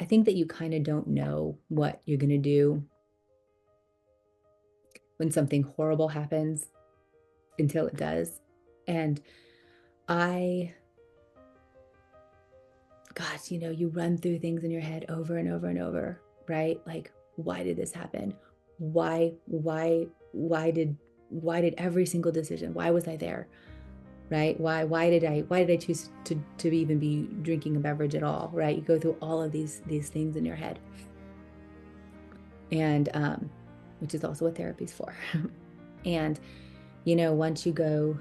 I think that you kind of don't know what you're going to do when something horrible happens until it does. And I, gosh, you run through things in your head over and over and over, right? Like, why did this happen? Why did every single decision, why was I there? Right? Why did I choose to even be drinking a beverage at all? Right? You go through all of these things in your head. And which is also what therapy's for. And once you go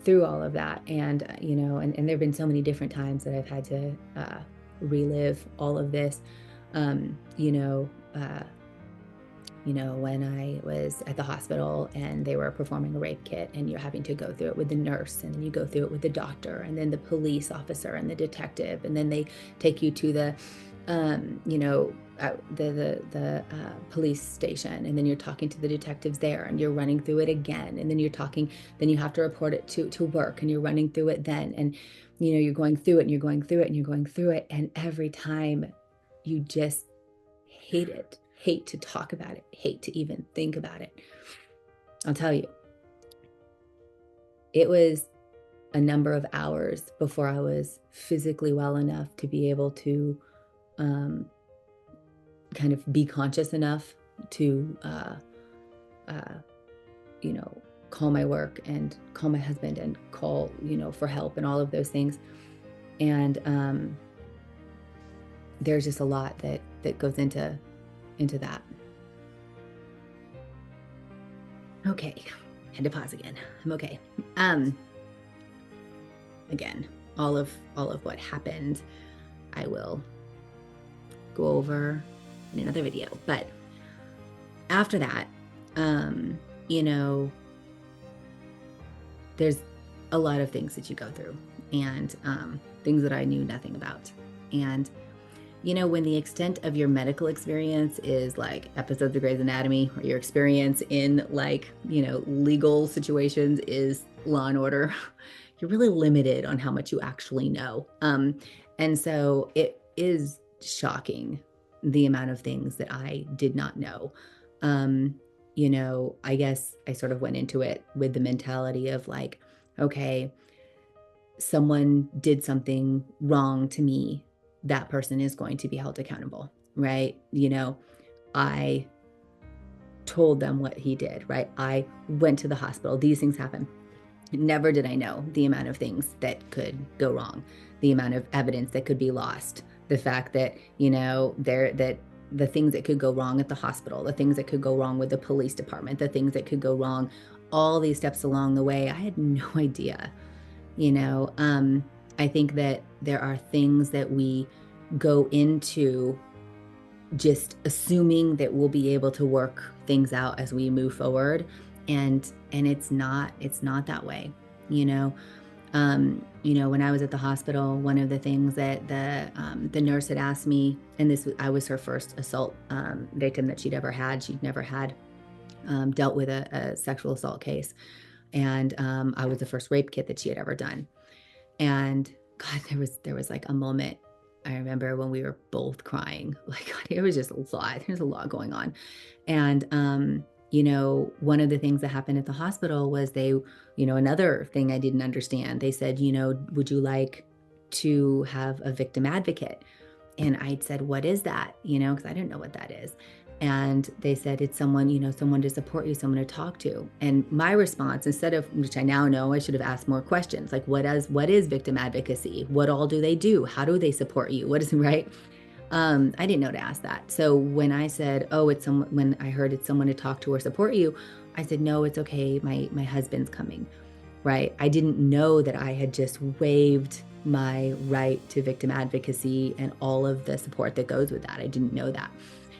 through all of that, and and there have been so many different times that I've had to relive all of this. um you know uh when I was at the hospital and they were performing a rape kit, and you're having to go through it with the nurse, and then you go through it with the doctor, and then the police officer and the detective, and then they take you to the police station, and then you're talking to the detectives there, and you're running through it again, and then then you have to report it to work, and you're running through it then, and you're going through it, and you're going through it, and you're going through it, and every time you just hate it, hate to talk about it, hate to even think about it. I'll tell you, it was a number of hours before I was physically well enough to be able to um, kind of be conscious enough to, uh, call my work and call my husband and call, for help and all of those things. And there's just a lot that goes into that. Okay, had to pause again. I'm okay. Again, all of what happened, I will go over in another video. But after that, you know, there's a lot of things that you go through, and things that I knew nothing about. And when the extent of your medical experience is like episodes of Grey's Anatomy, or your experience in legal situations is Law and Order, you're really limited on how much you actually know. And so it is shocking the amount of things that I did not know. I guess I sort of went into it with the mentality of like, okay, someone did something wrong to me, that person is going to be held accountable, right? I told them what he did, right? I went to the hospital. These things happen. Never did I know the amount of things that could go wrong, the amount of evidence that could be lost, the fact that, that the things that could go wrong at the hospital, the things that could go wrong with the police department, the things that could go wrong, all these steps along the way, I had no idea. I think that there are things that we go into just assuming that we'll be able to work things out as we move forward, and it's not that way. When I was at the hospital, one of the things that the nurse had asked me, and I was her first assault victim that she'd ever had. She'd never had dealt with a sexual assault case, and I was the first rape kit that she had ever done. And God, there was like a moment, I remember, when we were both crying. Like, God, it was just a lot. There's a lot going on. And one of the things that happened at the hospital was another thing I didn't understand. They said, would you like to have a victim advocate? And I'd said, what is that? Because I didn't know what that is. And they said, it's someone, someone to support you, someone to talk to. And my response, instead of, which I now know, I should have asked more questions, like, what is victim advocacy? What all do they do? How do they support you? What is, right? I didn't know to ask that. So when I said, oh, when I heard it's someone to talk to or support you, I said, no, it's okay. My husband's coming, right? I didn't know that I had just waived my right to victim advocacy and all of the support that goes with that. I didn't know that.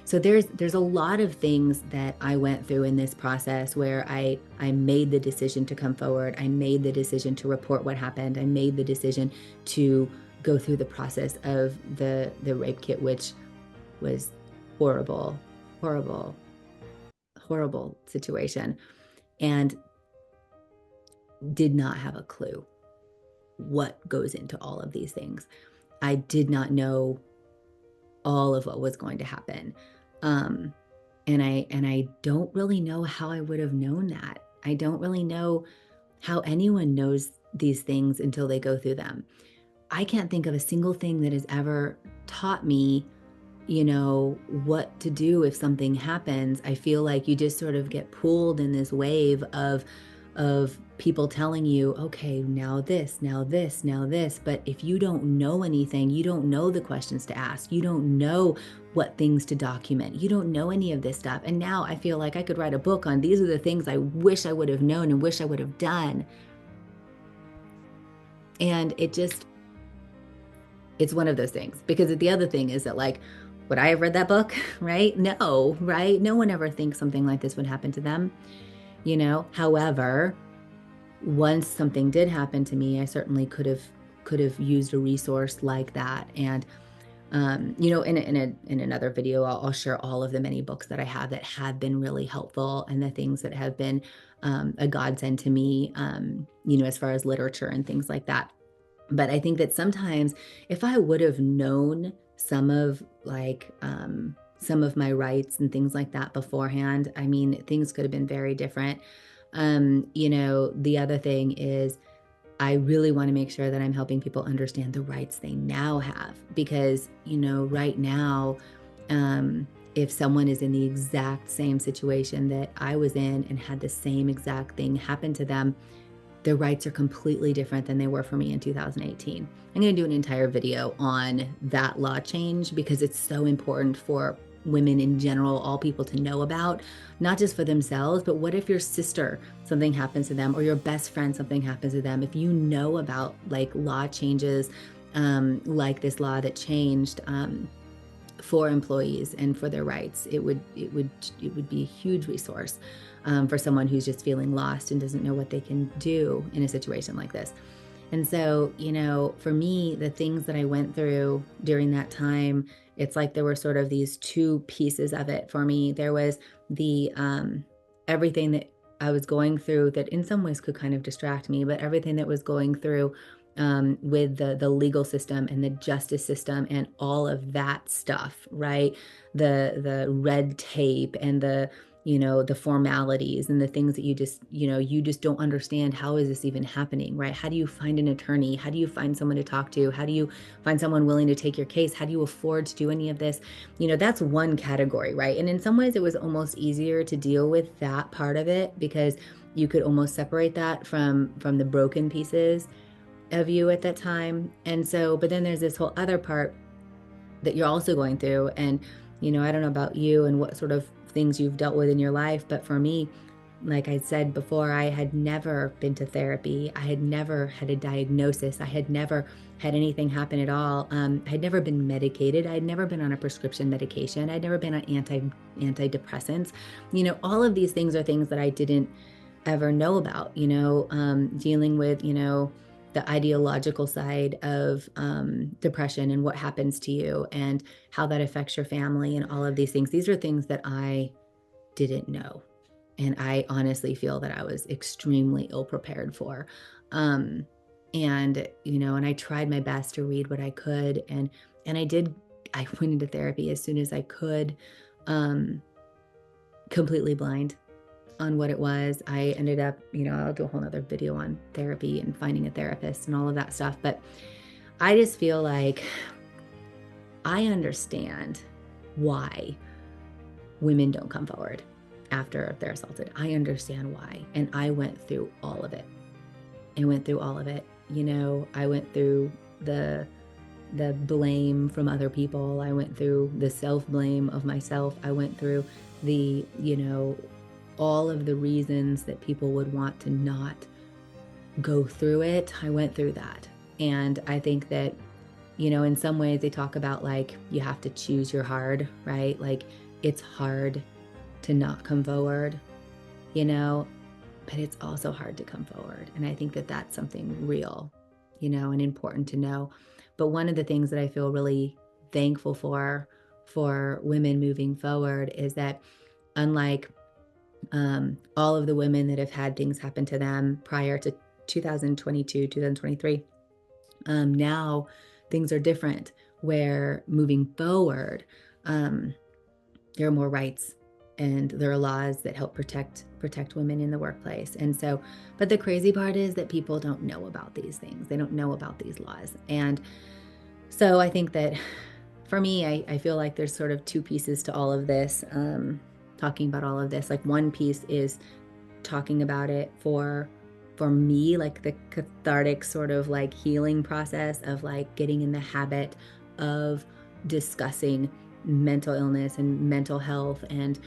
So there's a lot of things that I went through in this process where I made the decision to come forward. I made the decision to report what happened. I made the decision to go through the process of the rape kit, which was horrible, horrible, horrible situation, and did not have a clue what goes into all of these things. I did not know all of what was going to happen. Um, and I don't really know how I would have known that. I don't really know how anyone knows these things until they go through them. I can't think of a single thing that has ever taught me, what to do if something happens. I feel like you just sort of get pulled in this wave of people telling you, okay, now this, now this, now this. But if you don't know anything, you don't know the questions to ask. You don't know what things to document. You don't know any of this stuff. And now I feel like I could write a book on these are the things I wish I would have known and wish I would have done. And it's one of those things, because the other thing is that, like, would I have read that book? Right? No, right? No one ever thinks something like this would happen to them, However, once something did happen to me, I certainly could have used a resource like that. And in another video, I'll share all of the many books that I have that have been really helpful, and the things that have been a godsend to me, as far as literature and things like that. But I think that sometimes, if I would have known some of my rights and things like that beforehand, I mean, things could have been very different. The other thing is, I really want to make sure that I'm helping people understand the rights they now have, because, right now, if someone is in the exact same situation that I was in and had the same exact thing happen to them, their rights are completely different than they were for me in 2018. I'm going to do an entire video on that law change, because it's so important for women in general, all people, to know about, not just for themselves, but what if your sister, something happens to them, or your best friend, something happens to them? If you know about, like, law changes, like this law that changed, for employees and for their rights, it would be a huge resource, for someone who's just feeling lost and doesn't know what they can do in a situation like this. And so, for me, the things that I went through during that time, it's like there were sort of these two pieces of it for me. There was the everything that I was going through that in some ways could kind of distract me, but everything that was going through, with the legal system and the justice system and all of that stuff, right? The red tape and the formalities and the things that you just don't understand. How is this even happening, right? How do you find an attorney? How do you find someone to talk to? How do you find someone willing to take your case? How do you afford to do any of this? That's one category, right? And in some ways, it was almost easier to deal with that part of it, because you could almost separate that from the broken pieces of you at that time. And so, but then there's this whole other part that you're also going through. And, I don't know about you and what sort of things you've dealt with in your life, but for me, like I said before, I had never been to therapy. I had never had a diagnosis. I had never had anything happen at all. I had never been medicated. I had never been on a prescription medication. I'd never been on antidepressants. All of these things are things that I didn't ever know about, dealing with, the ideological side of depression and what happens to you and how that affects your family and all of these things. These are things that I didn't know. And I honestly feel that I was extremely ill prepared for. Um, and I tried my best to read what I could. And I went into therapy as soon as I could, um, completely blind on what it was. I ended up, I'll do a whole nother video on therapy and finding a therapist and all of that stuff. But I just feel like I understand why women don't come forward after they're assaulted. I understand why. And I went through all of it. I went through all of it. I went through the blame from other people. I went through the self-blame of myself. I went through the, all of the reasons that people would want to not go through it. I went through that. And I think that, in some ways they talk about, like, you have to choose your hard, right? Like, it's hard to not come forward, but it's also hard to come forward. And I think that that's something real, and important to know. But one of the things that I feel really thankful for women moving forward is that, unlike all of the women that have had things happen to them prior to 2022, 2023, now things are different. where moving forward, there are more rights and there are laws that help protect women in the workplace. And so, but the crazy part is that people don't know about these things. They don't know about these laws. And so I think that for me, I feel like there's sort of two pieces to all of this, talking about all of this. Like one piece is talking about it for me, like the cathartic sort of like healing process of like getting in the habit of discussing mental illness and mental health and,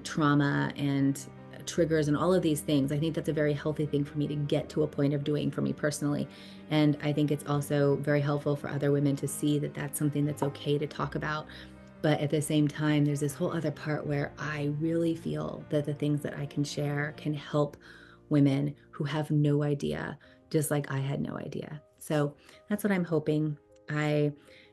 trauma and triggers and all of these things. I think that's a very healthy thing for me to get to a point of doing for me personally. And I think it's also very helpful for other women to see that that's something that's okay to talk about. But at the same time, there's this whole other part where I really feel that the things that I can share can help women who have no idea, just like I had no idea. So that's what I'm hoping. I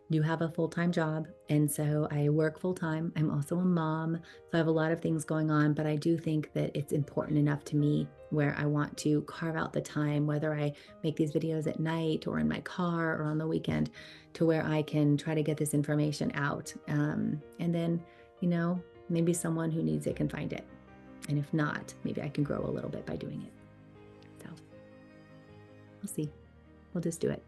do have a full-time job, and so I work full-time. I'm also a mom, so I have a lot of things going on, but I do think that it's important enough to me where I want to carve out the time, whether I make these videos at night or in my car or on the weekend, to where I can try to get this information out. And then, maybe someone who needs it can find it. And if not, maybe I can grow a little bit by doing it. So we'll see. We'll just do it.